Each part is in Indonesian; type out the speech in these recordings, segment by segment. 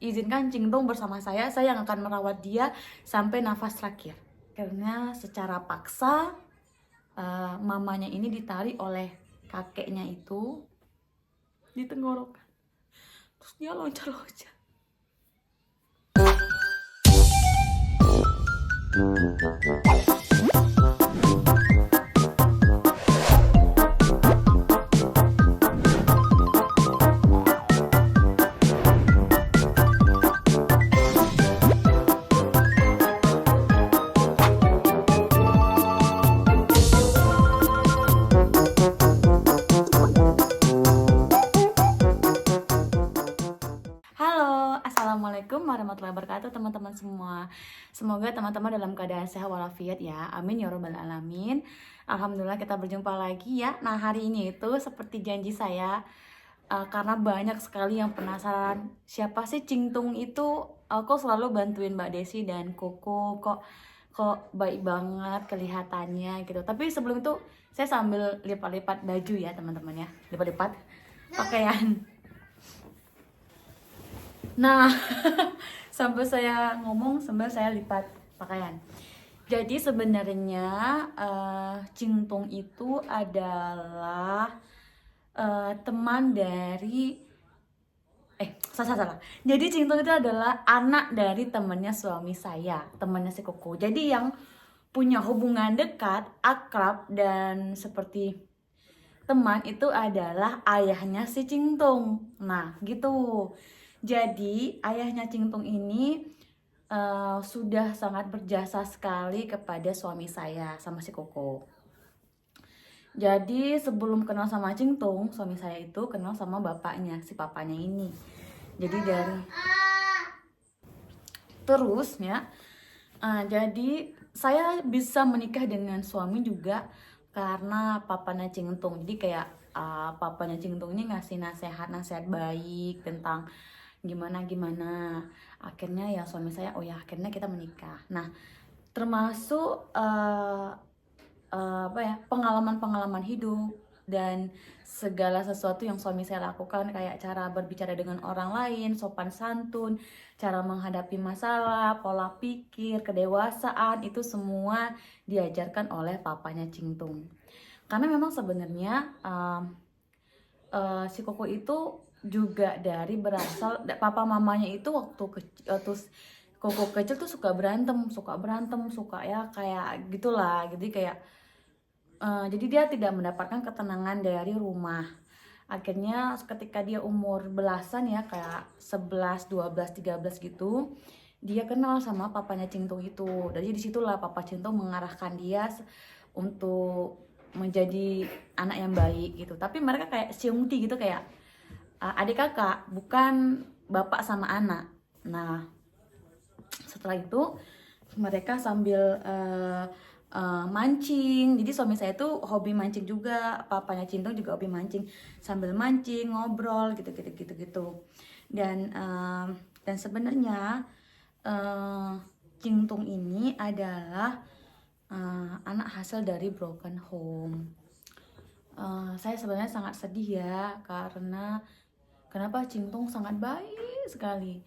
izinkan Cingtung bersama saya yang akan merawat dia sampai nafas terakhir. Karena secara paksa mamanya ini ditarik oleh kakeknya itu di tenggorokan. Terus dia loncat-loncat. Halo, assalamualaikum warahmatullahi wabarakatuh teman-teman semua. Semoga teman-teman dalam keadaan sehat walafiat ya. Amin ya robbal alamin. Alhamdulillah kita berjumpa lagi ya. Nah hari ini itu seperti janji saya, karena banyak sekali yang penasaran siapa sih Cingtung itu. Aku selalu bantuin Mbak Desi dan Koko, kok baik banget kelihatannya gitu. Tapi sebelum itu saya sambil lipat-lipat baju ya teman-teman ya, lipat-lipat pakaian. Nah, sambil saya ngomong, sambil saya lipat pakaian. Jadi sebenarnya Cingtung itu adalah teman dari salah. Jadi Cingtung itu adalah anak dari temannya suami saya, temannya si Koko. Jadi yang punya hubungan dekat, akrab dan seperti teman itu adalah ayahnya si Cingtung. Nah, gitu. Jadi, ayahnya Cingtung ini sudah sangat berjasa sekali kepada suami saya, sama si Koko. Jadi, sebelum kenal sama Cingtung, suami saya itu kenal sama bapaknya, si papanya ini. Jadi dari terus ya, jadi saya bisa menikah dengan suami juga karena papanya Cingtung. Jadi kayak papanya Cingtung ini ngasih nasihat baik tentang gimana. Akhirnya ya suami saya, oh ya akhirnya kita menikah. Nah, termasuk pengalaman-pengalaman hidup dan segala sesuatu yang suami saya lakukan, kayak cara berbicara dengan orang lain, sopan santun, cara menghadapi masalah, pola pikir, kedewasaan, itu semua diajarkan oleh papanya Cingtung. Karena memang sebenarnya si Koko itu juga dari berasal papa mamanya itu waktu Koko kecil tuh suka berantem, suka ya kayak gitulah. Jadi dia tidak mendapatkan ketenangan dari rumah. Akhirnya ketika dia umur belasan ya, kayak 11, 12, 13 gitu, dia kenal sama papanya Cingtung itu. Dari disitulah papa Cingtung mengarahkan dia untuk menjadi anak yang baik gitu. Tapi mereka kayak siungti gitu, kayak adik kakak, bukan bapak sama anak. Nah, setelah itu mereka sambil mancing. Jadi suami saya tuh hobi mancing juga, papanya Cingtung juga hobi mancing, sambil mancing ngobrol gitu. Dan sebenarnya Cingtung ini adalah anak hasil dari broken home. Saya sebenarnya sangat sedih ya, karena kenapa Cingtung sangat baik sekali.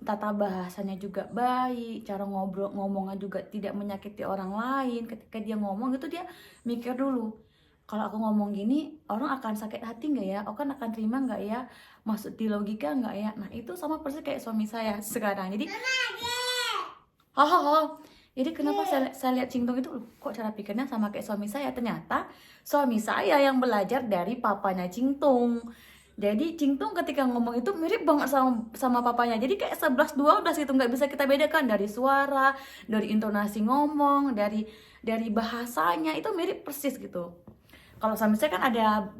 Tata bahasanya juga baik, cara ngomongnya juga tidak menyakiti orang lain. Ketika dia ngomong gitu, dia mikir dulu, kalau aku ngomong gini orang akan sakit hati nggak ya, orang akan terima nggak ya, maksud di logika nggak ya. Nah itu sama persis kayak suami saya sekarang. Jadi jadi kenapa saya lihat Cingtung itu, kok cara pikirnya sama kayak suami saya. Ternyata suami saya yang belajar dari papanya Cingtung. Jadi Cingtung ketika ngomong itu mirip banget sama papanya. Jadi kayak 11-12 gitu, nggak bisa kita bedakan dari suara, dari intonasi ngomong, dari bahasanya, itu mirip persis gitu. Kalau suami saya kan ada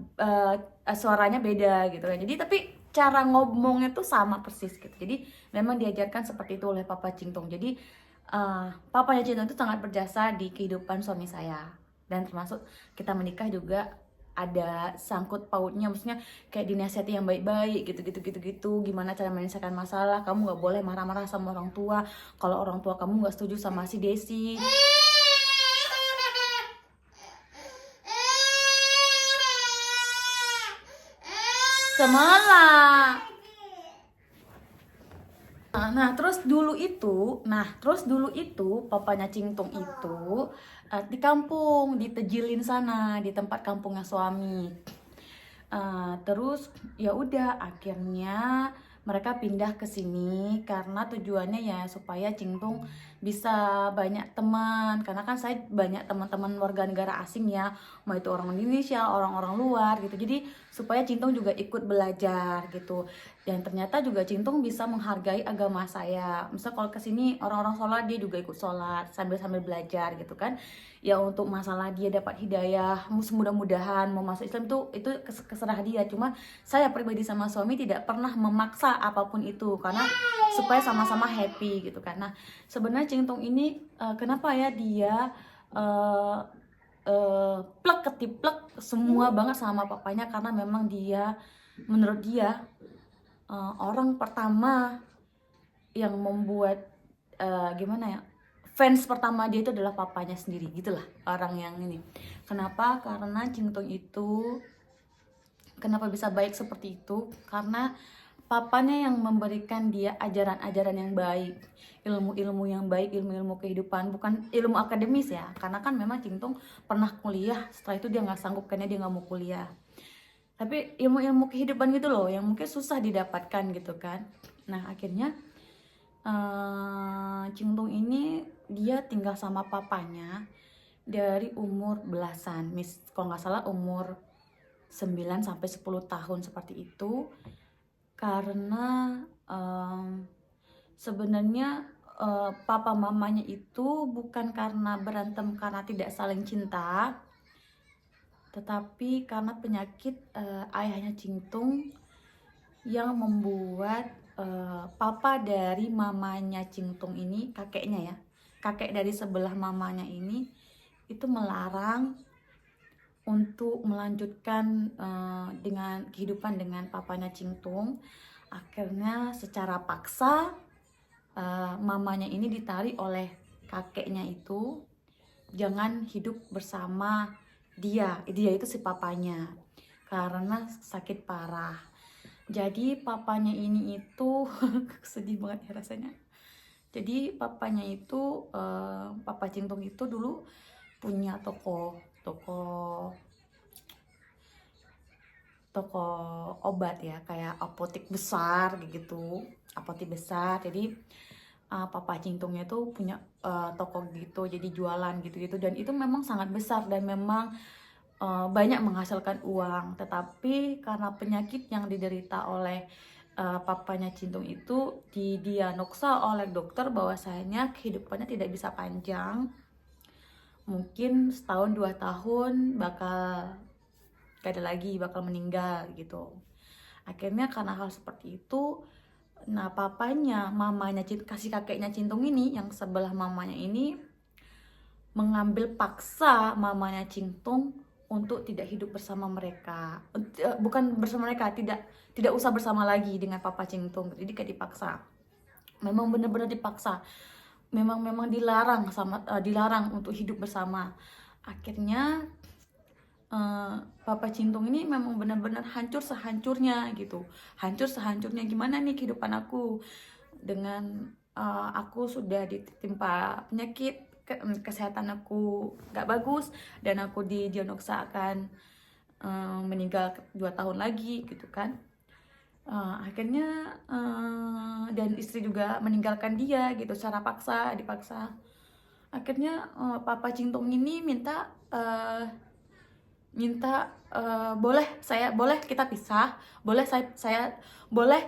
suaranya beda gitu kan. Jadi tapi cara ngomongnya tuh sama persis gitu. Jadi memang diajarkan seperti itu oleh papa Cingtung. Jadi papanya Cingtung itu sangat berjasa di kehidupan suami saya. Dan termasuk kita menikah juga ada sangkut pautnya, maksudnya kayak dinasihati yang baik-baik gitu. Gimana cara menyelesaikan masalah, kamu nggak boleh marah-marah sama orang tua kalau orang tua kamu nggak setuju sama si Desi. Semala Terus dulu itu papanya Cingtung itu di kampung, di Tejilin sana, di tempat kampungnya suami. Terus ya udah akhirnya mereka pindah ke sini karena tujuannya ya supaya Cingtung bisa banyak teman, karena kan saya banyak teman-teman warga negara asing ya, mau itu orang Indonesia, orang-orang luar gitu. Jadi supaya Cingtung juga ikut belajar gitu. Dan ternyata juga Cingtung bisa menghargai agama saya. Misal kalau ke sini orang-orang sholat, dia juga ikut sholat sambil-sambil belajar gitu kan. Ya untuk masalah dia dapat hidayah, mudah-mudahan mau masuk Islam tuh itu keserah dia. Cuma saya pribadi sama suami tidak pernah memaksa apapun itu karena supaya sama-sama happy gitu kan. Nah sebenarnya Cingtung ini kenapa ya dia plek ketiplek semua banget sama papanya, karena memang dia menurut dia orang pertama yang membuat gimana ya, fans pertama dia itu adalah papanya sendiri gitulah, orang yang ini. Kenapa? Karena Cingtung itu kenapa bisa baik seperti itu, karena papanya yang memberikan dia ajaran-ajaran yang baik, ilmu-ilmu yang baik, ilmu-ilmu kehidupan, bukan ilmu akademis ya, karena kan memang Cingtung pernah kuliah, setelah itu dia nggak sanggup karena dia nggak mau kuliah. Tapi ilmu-ilmu kehidupan gitu loh yang mungkin susah didapatkan gitu kan. Nah akhirnya Cingtung ini dia tinggal sama papanya dari umur belasan, kalau nggak salah umur 9 sampai 10 tahun seperti itu. Karena sebenarnya papa mamanya itu bukan karena berantem karena tidak saling cinta, tetapi karena penyakit ayahnya Cingtung yang membuat papa dari mamanya Cingtung ini, kakeknya ya, kakek dari sebelah mamanya ini itu melarang untuk melanjutkan dengan kehidupan dengan papanya Cingtung. Akhirnya secara paksa mamanya ini ditarik oleh kakeknya itu jangan hidup bersama dia itu si papanya karena sakit parah. Jadi papanya ini itu sedih banget ya rasanya. Jadi papanya itu papa Cingtung itu dulu punya toko obat ya, kayak apotek besar gitu, apotek besar. Jadi papa Cingtungnya itu punya toko gitu, jadi jualan gitu dan itu memang sangat besar dan memang banyak menghasilkan uang. Tetapi karena penyakit yang diderita oleh papanya Cingtung itu didiagnosa oleh dokter bahwasanya kehidupannya tidak bisa panjang, mungkin setahun 2 tahun bakal gak ada lagi, bakal meninggal gitu. Akhirnya karena hal seperti itu, nah papanya, mamanya, kasih kakeknya Cingtung ini, yang sebelah mamanya ini mengambil paksa mamanya Cingtung untuk tidak hidup bersama mereka, bukan bersama mereka, tidak usah bersama lagi dengan papa Cingtung. Jadi kayak dipaksa, memang benar-benar dipaksa, memang dilarang dilarang untuk hidup bersama. Akhirnya papa Cingtung ini memang benar-benar hancur sehancurnya gitu, hancur sehancurnya. Gimana nih kehidupan aku dengan aku sudah ditimpa penyakit, kesehatan aku gak bagus dan aku didiagnosa akan meninggal 2 tahun lagi gitu kan. Akhirnya dan istri juga meninggalkan dia gitu secara dipaksa. Akhirnya papa Cingtung ini minta boleh kita pisah, boleh saya boleh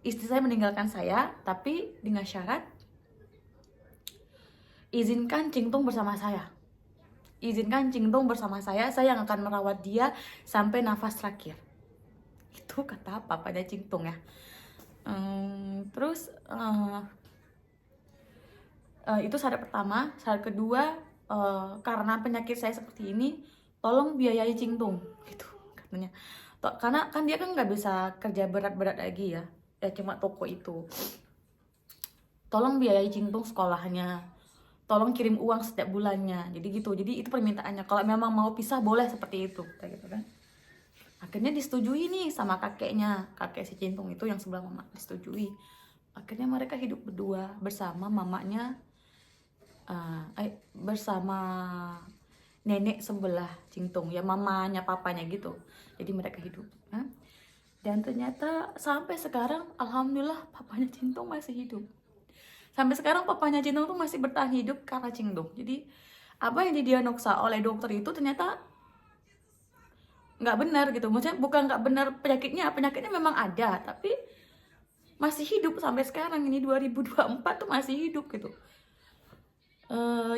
istri saya meninggalkan saya, tapi dengan syarat izinkan Cingtung bersama saya. Izinkan Cingtung bersama saya yang akan merawat dia sampai nafas terakhir. Itu kata papanya Cingtung ya. Terus itu syarat pertama. Syarat kedua, karena penyakit saya seperti ini, tolong biayai Cingtung gitu katanya. Karena kan dia kan nggak bisa kerja berat-berat lagi ya cuma toko itu. Tolong biayai Cingtung sekolahnya, tolong kirim uang setiap bulannya. Jadi gitu, jadi itu permintaannya. Kalau memang mau pisah boleh seperti itu kayak gitu kan. Akhirnya disetujui nih sama kakeknya, kakek si Cingtung itu yang sebelah mama, disetujui. Akhirnya mereka hidup berdua bersama mamanya, bersama nenek sebelah Cingtung, ya mamanya papanya gitu. Jadi mereka hidup. Dan ternyata sampai sekarang alhamdulillah papanya Cingtung masih hidup. Sampai sekarang papanya Cingtung tuh masih bertahan hidup karena Cingtung. Jadi apa yang didiagnosa oleh dokter itu ternyata nggak benar gitu. Maksudnya bukan nggak benar penyakitnya memang ada, tapi masih hidup sampai sekarang ini 2024 tuh masih hidup gitu.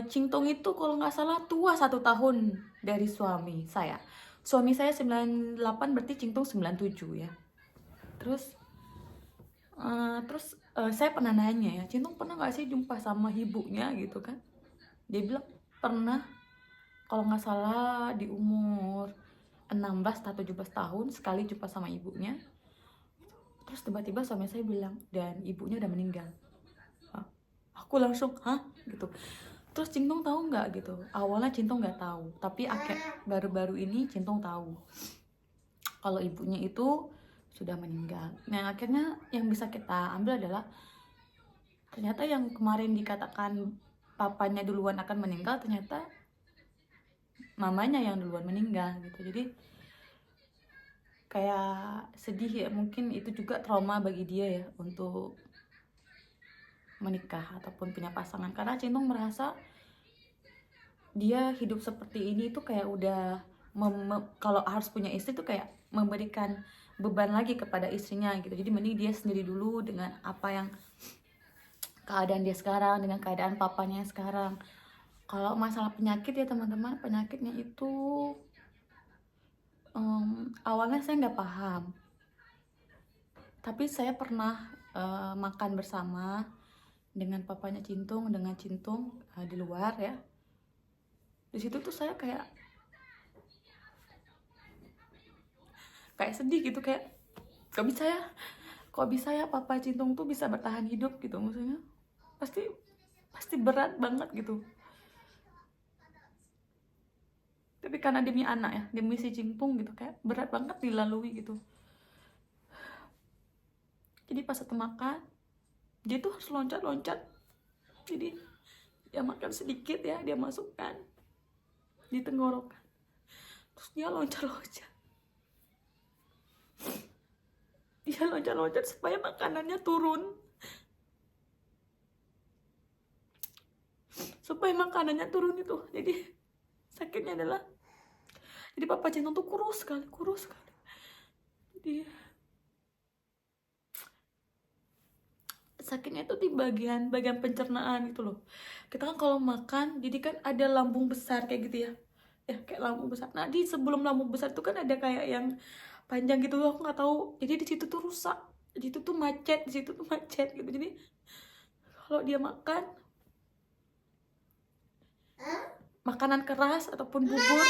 Cingtung itu kalau nggak salah tua 1 tahun dari suami saya. Suami saya 98, berarti Cingtung 97 ya. Terus saya pernah nanya ya, Cingtung pernah nggak sih jumpa sama ibunya gitu kan? Dia bilang pernah, kalau nggak salah di umur 16 atau 17 tahun sekali jumpa sama ibunya. Terus tiba-tiba suami saya bilang, dan ibunya udah meninggal. Aku langsung, hah? Gitu. Terus Cingtung tahu nggak gitu? Awalnya Cingtung nggak tahu, tapi baru-baru ini Cingtung tahu kalau ibunya itu sudah meninggal. Nah akhirnya yang bisa kita ambil adalah ternyata yang kemarin dikatakan papanya duluan akan meninggal, ternyata mamanya yang duluan meninggal gitu. Jadi kayak sedih ya, mungkin itu juga trauma bagi dia ya untuk menikah ataupun punya pasangan, karena Cintong merasa dia hidup seperti ini tuh kayak udah kalau harus punya istri tuh kayak memberikan beban lagi kepada istrinya gitu. Jadi mending dia sendiri dulu dengan apa yang keadaan dia sekarang, dengan keadaan papanya sekarang. Kalau masalah penyakit ya teman-teman, penyakitnya itu awalnya saya nggak paham, tapi saya pernah makan bersama dengan papanya Cintong, dengan Cintong di luar ya. Di situ tuh saya kayak sedih gitu, kayak kok bisa ya papa Cintong tuh bisa bertahan hidup gitu. Maksudnya pasti berat banget gitu. Tapi karena demi anak ya, demi si Cingtung gitu, kayak berat banget dilalui gitu. Jadi pas satu makan, dia tuh harus loncat-loncat. Jadi dia makan sedikit ya, dia masukkan di tenggorokan, terus dia loncat-loncat. Dia loncat-loncat supaya makanannya turun. Itu. Jadi sakitnya adalah, jadi papa Cintong tuh kurus sekali. Jadi sakitnya itu di bagian pencernaan gitu loh. Kita kan kalau makan, jadi kan ada lambung besar kayak gitu ya. Ya kayak lambung besar. Nah di sebelum lambung besar itu kan ada kayak yang panjang gitu loh, aku nggak tahu. Jadi di situ tuh rusak, di situ tuh macet gitu. Jadi kalau dia makan makanan keras ataupun bubur,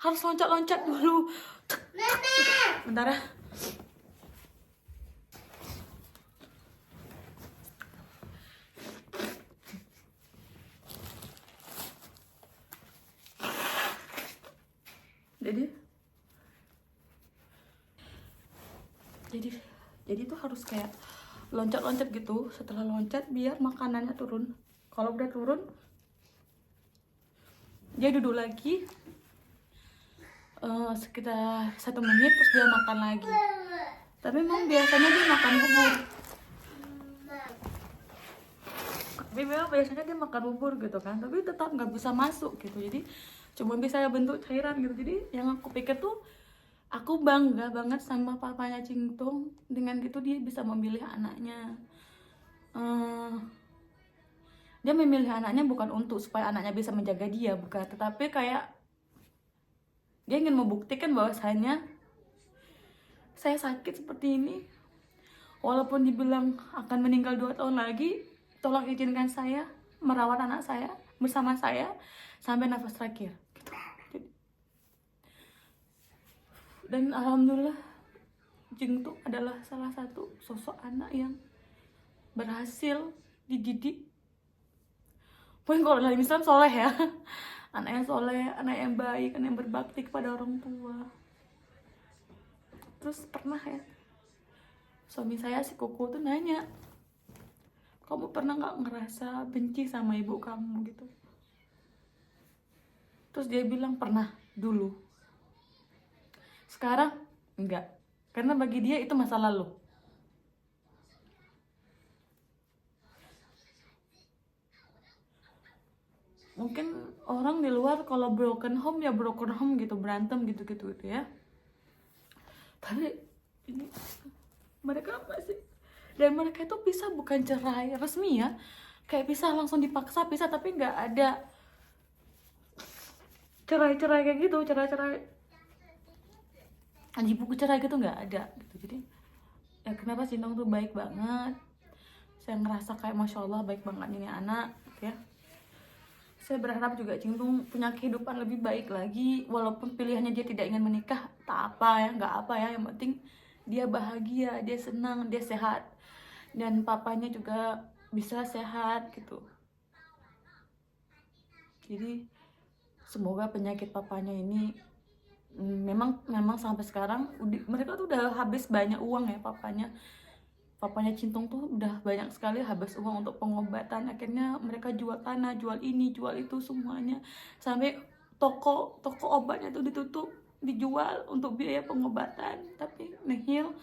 harus loncat-loncat dulu. Bentar ya. Jadi tuh harus kayak loncat-loncat gitu. Setelah loncat biar makanannya turun. Kalau udah turun, dia duduk lagi sekitar 1 menit, terus dia makan lagi. Tapi memang biasanya dia makan bubur gitu kan, tapi tetap nggak bisa masuk gitu. Jadi cuma bisa bentuk cairan gitu. Jadi yang aku pikir tuh, aku bangga banget sama papanya Cingtung. Dengan gitu dia bisa memilih anaknya. Dia memilih anaknya bukan untuk supaya anaknya bisa menjaga dia, bukan, tetapi kayak dia ingin membuktikan bahwasanya saya sakit seperti ini, walaupun dibilang akan meninggal 2 tahun lagi, tolong izinkan saya merawat anak saya bersama saya sampai nafas terakhir gitu. Dan alhamdulillah Cingtung adalah salah satu sosok anak yang berhasil dididik. Pokoknya kalau dalam Islam soleh ya, anak yang soleh, anak yang baik, anak yang berbakti kepada orang tua. Terus pernah ya, suami saya si Koko tuh nanya, kamu pernah nggak ngerasa benci sama ibu kamu gitu? Terus dia bilang pernah dulu. Sekarang enggak, karena bagi dia itu masa lalu. Mungkin orang di luar kalau broken home ya broken home gitu, berantem gitu ya. Tapi ini mereka apa sih? Dan mereka itu pisah bukan cerai resmi ya, kayak pisah langsung dipaksa pisah, tapi nggak ada cerai-cerai kayak gitu, cerai-cerai di buku cerai gitu nggak ada gitu. Jadi ya kenapa Sintong tuh baik banget, saya ngerasa kayak masya Allah baik banget ini anak gitu ya. Saya berharap juga Cingtung punya kehidupan lebih baik lagi, walaupun pilihannya dia tidak ingin menikah, tak apa ya, nggak apa ya, yang penting dia bahagia, dia senang, dia sehat, dan papanya juga bisa sehat gitu. Jadi semoga penyakit papanya ini memang sampai sekarang mereka tuh udah habis banyak uang ya, papanya Cintong tuh udah banyak sekali habis uang untuk pengobatan. Akhirnya mereka jual tanah, jual ini, jual itu semuanya, sampai toko obatnya tuh ditutup, dijual untuk biaya pengobatan. Tapi nihil,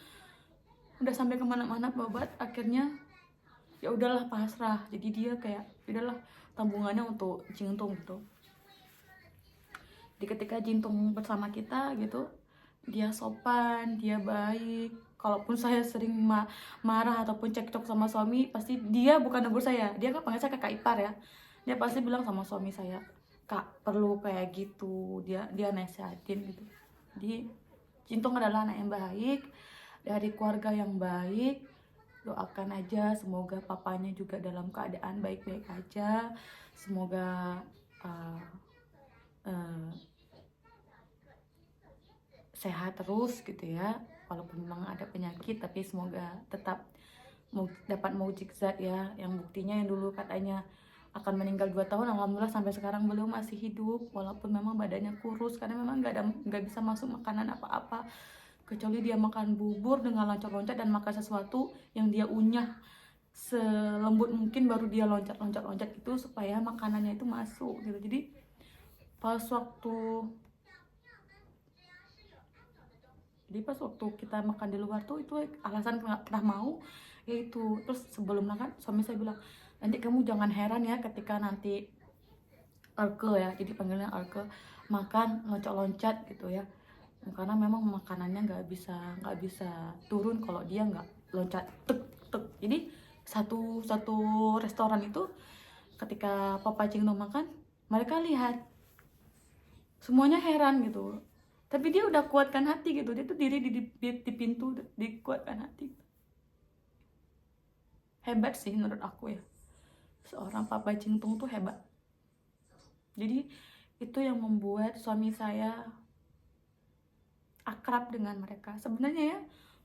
udah sampai kemana-mana berobat. Akhirnya ya udahlah pasrah. Jadi dia kayak udahlah tabungannya untuk Cintong gitu. Jadi ketika Cintong bersama kita gitu, dia sopan, dia baik. Kalaupun saya sering marah ataupun cekcok sama suami, pasti dia bukan negur saya, dia kan panggil saya kakak ipar ya, dia pasti bilang sama suami saya, kak perlu kayak gitu, dia nasihatin gitu. Jadi Cintong adalah anak yang baik, dari keluarga yang baik. Doakan aja semoga papanya juga dalam keadaan baik-baik aja, semoga uh, uh, sehat terus gitu ya, walaupun memang ada penyakit, tapi semoga tetap dapat mukjizat ya, yang buktinya yang dulu katanya akan meninggal 2 tahun, alhamdulillah sampai sekarang belum, masih hidup, walaupun memang badannya kurus karena memang nggak bisa masuk makanan apa-apa kecuali dia makan bubur dengan loncat-loncat dan makan sesuatu yang dia unyah selembut mungkin, baru dia loncat-loncat itu supaya makanannya itu masuk gitu. Jadi pas waktu kita makan di luar tuh, itu alasan kenapa mau yaitu. Terus sebelum makan suami saya bilang, nanti kamu jangan heran ya ketika nanti Arke ya, jadi panggilnya Arke, makan loncat-loncat gitu ya, karena memang makanannya nggak bisa turun kalau dia nggak loncat tek tek. Jadi satu restoran itu ketika Papa Cingno makan, mereka lihat semuanya heran gitu, tapi dia udah kuatkan hati gitu, dia tuh diri di pintu, dikuatkan hati. Hebat sih menurut aku ya, seorang Papa Cingtung tuh hebat. Jadi itu yang membuat suami saya akrab dengan mereka. Sebenarnya ya,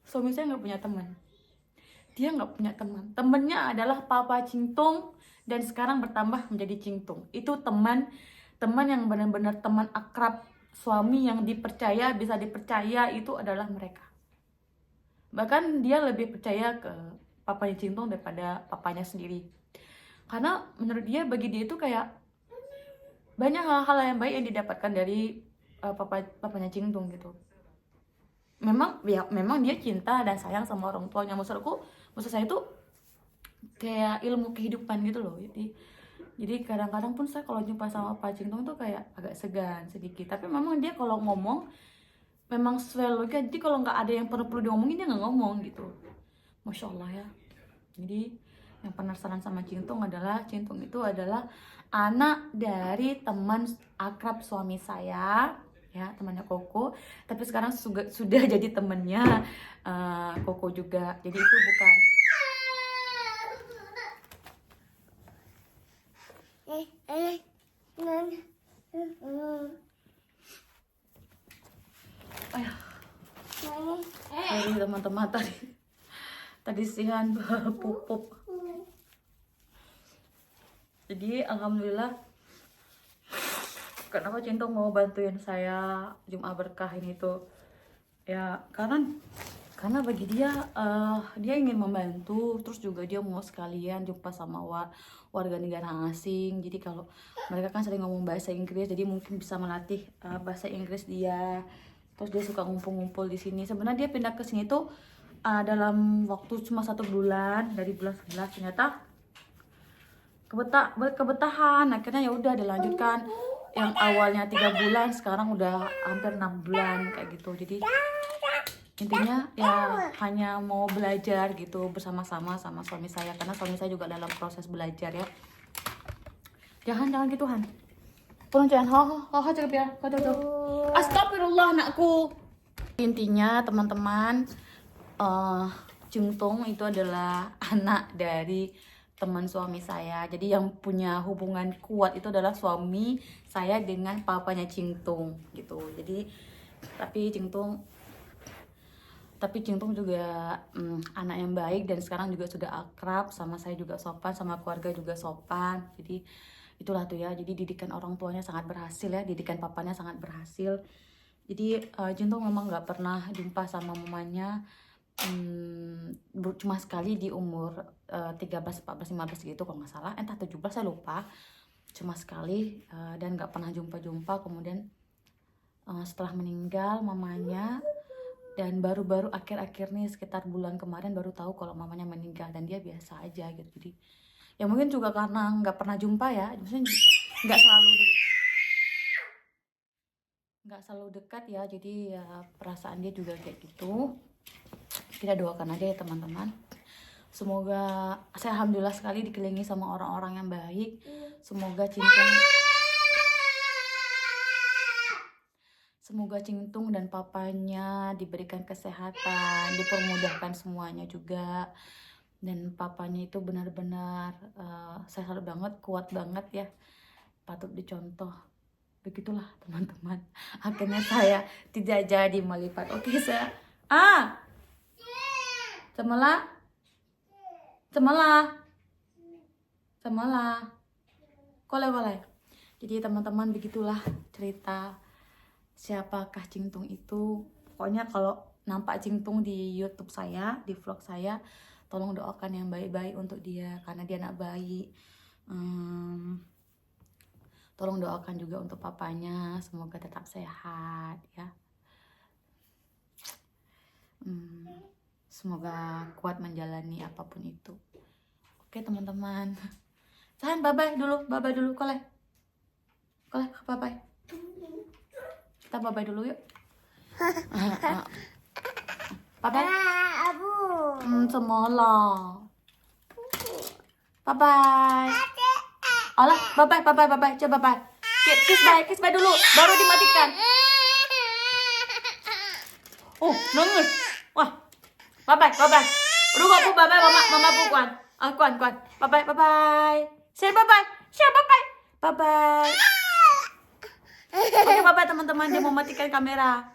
suami saya nggak punya teman, dia nggak punya teman, temennya adalah Papa Cingtung, dan sekarang bertambah menjadi Cingtung. Itu teman yang benar-benar teman akrab suami yang dipercaya, bisa dipercaya, itu adalah mereka. Bahkan dia lebih percaya ke papanya Cingtung daripada papanya sendiri, karena menurut dia, bagi dia itu kayak banyak hal-hal yang baik yang didapatkan dari papanya Cingtung gitu. Memang dia cinta dan sayang sama orang tuanya. Maksud saya itu kayak ilmu kehidupan gitu loh. Jadi kadang-kadang pun saya kalau jumpa sama Pak Cingtung tuh kayak agak segan sedikit. Tapi memang dia kalau ngomong memang sesuai logika. Jadi kalau nggak ada yang perlu diomongin, dia nggak ngomong gitu. Masya Allah ya. Jadi yang penasaran sama Cingtung adalah, Cingtung itu adalah anak dari teman akrab suami saya ya, temannya Koko. Tapi sekarang sudah jadi temannya Koko juga. Jadi itu bukan Jadi teman-teman tadi siang pupuk. Jadi alhamdulillah, kenapa Cintong mau bantuin saya Jumat Berkah ini tuh ya, karena karena bagi dia dia ingin membantu, terus juga dia mau sekalian jumpa sama warga negara asing. Jadi kalau mereka kan sering ngomong bahasa Inggris, jadi mungkin bisa melatih bahasa Inggris dia. Terus dia suka ngumpul-ngumpul di sini. Sebenarnya dia pindah ke sini tuh dalam waktu cuma 1 bulan, dari bulan 11 ternyata kebetahan. Akhirnya ya udah dilanjutkan, yang awalnya 3 bulan sekarang udah hampir 6 bulan kayak gitu. Jadi intinya ya hanya mau belajar gitu bersama-sama sama suami saya, karena suami saya juga dalam proses belajar ya. Jangan gitu Han. Tolong jangan cakap ya. Astagfirullah anakku. Intinya teman-teman, Jungtung itu adalah anak dari teman suami saya. Jadi yang punya hubungan kuat itu adalah suami saya dengan papanya Jingtung gitu. Jadi tapi Jingtung juga anak yang baik, dan sekarang juga sudah akrab sama saya, juga sopan sama keluarga, juga sopan. Jadi itulah tuh ya, jadi didikan orang tuanya sangat berhasil ya, didikan papanya sangat berhasil. Jadi Jingtung memang nggak pernah jumpa sama mamanya, cuma sekali di umur 13, 14, 15 gitu kalau nggak salah, entah 17 saya lupa, cuma sekali, dan nggak pernah jumpa. Kemudian setelah meninggal mamanya, dan baru-baru akhir-akhir nih sekitar bulan kemarin baru tahu kalau mamanya meninggal, dan dia biasa aja gitu. Jadi ya mungkin juga karena nggak pernah jumpa ya, maksudnya nggak selalu dekat ya, jadi ya perasaan dia juga kayak gitu. Kita doakan aja ya teman-teman, semoga saya alhamdulillah sekali dikelilingi sama orang-orang yang baik. Semoga Jingtung dan papanya diberikan kesehatan, dipermudahkan semuanya juga. Dan papanya itu benar-benar sehat banget, kuat banget ya, patut dicontoh. Begitulah teman-teman, akhirnya saya tidak jadi melipat. Oke, saya Cemalah koleh. Jadi teman-teman, begitulah cerita siapakah Jingtung itu. Pokoknya kalau nampak Jingtung di YouTube saya, di vlog saya, tolong doakan yang baik-baik untuk dia, karena dia anak baik. Tolong doakan juga untuk papanya, semoga tetap sehat ya. Semoga kuat menjalani apapun itu. Oke teman-teman, Sahan bye-bye dulu, koleh bye-bye. Kita bye-bye dulu yuk. Bye-bye. Abu. Semola. Bye-bye. Alah, bye-bye. Coba bye. Kiss bye dulu, baru dimatikan. Oh, nangis. Wah. Bye-bye. Udah aku bye-bye mama bukan. Kuan. Bye-bye. Say bye-bye. Bye-bye. Oke, bye-bye teman-teman, dia mau matikan kamera.